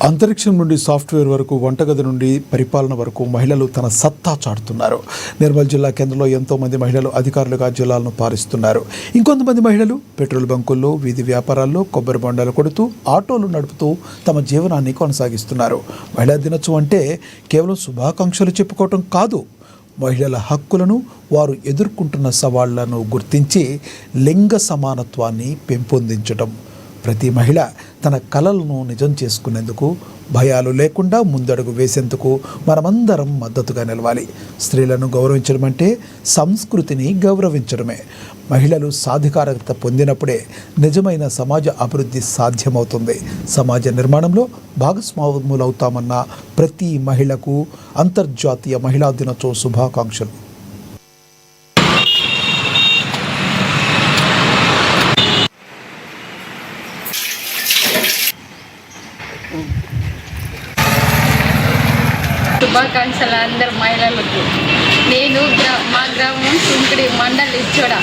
అంతరిక్షం నుండి సాఫ్ట్వేర్ వరకు, వంటగది నుండి పరిపాలన వరకు మహిళలు తన సత్తా చాటుతున్నారు. నిర్మల్ జిల్లా కేంద్రంలో ఎంతోమంది మహిళలు అధికారులుగా జిల్లాలను పాలిస్తున్నారు. ఇంకొంతమంది మహిళలు పెట్రోల్ బంకుల్లో, వీధి వ్యాపారాల్లో కొబ్బరి బొండాలు కొడుతూ, ఆటోలు నడుపుతూ తమ జీవనాన్ని కొనసాగిస్తున్నారు. మహిళా దినోత్సవం అంటే కేవలం శుభాకాంక్షలు చెప్పుకోవటం కాదు, మహిళల హక్కులను, వారు ఎదుర్కొంటున్న సవాళ్లను గుర్తించి లింగ సమానత్వాన్ని పెంపొందించడం. ప్రతి మహిళ తన కలలను నిజం చేసుకునేందుకు, భయాలు లేకుండా ముందడుగు వేసేందుకు మనమందరం మద్దతుగా నిలవాలి. స్త్రీలను గౌరవించడం అంటే సంస్కృతిని గౌరవించడమే. మహిళలు సాధికారత పొందినప్పుడే నిజమైన సమాజ అభివృద్ధి సాధ్యమవుతుంది. సమాజ నిర్మాణంలో భాగస్వాములవుతామన్న ప్రతి మహిళకు అంతర్జాతీయ మహిళా దినోత్సవ శుభాకాంక్షలు. శుభాకాంక్షలు అందరు మహిళలకు. నేను మా గ్రామం తుంకిడి మండల్ ఇచ్చోడ.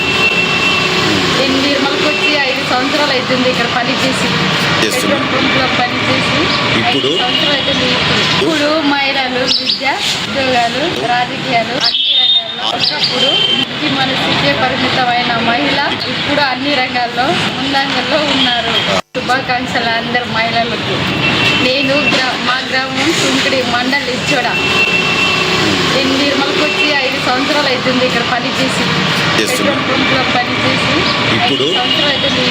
నేను నిర్మల్కి వచ్చి 5 సంవత్సరాలు అవుతుంది ఇక్కడ పనిచేసి, పెట్రోల్ పంపులో పనిచేసి 5 సంవత్సరాలు అవుతుంది. ఇప్పుడు మహిళలు విద్య, ఉద్యోగాలు, రాజకీయాలు అన్ని రంగాల్లో, ఒకప్పుడు ఇంటికి మనసుకే పరిమితమైన మహిళ ఇప్పుడు అన్ని రంగాల్లో ముందంజలో ఉన్నారు. శుభాకాంక్షలు అందరు మహిళలకు. నేను మా గ్రామం తుంకిడి మండల్ ఇచ్చోడ. నేను నిర్మల్కి వచ్చి 5 సంవత్సరాలు అవుతుంది ఇక్కడ పనిచేసి, పెట్రోల్ పంపులో పనిచేసి 5 సంవత్సరాలు అవుతుంది.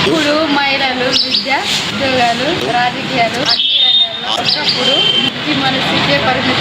ఇప్పుడు మహిళలు విద్య, ఉద్యోగాలు, రాజకీయాలు అన్ని రంగాల్లో, ఒకప్పుడు ఇంటికి మనసుకే పరిమితం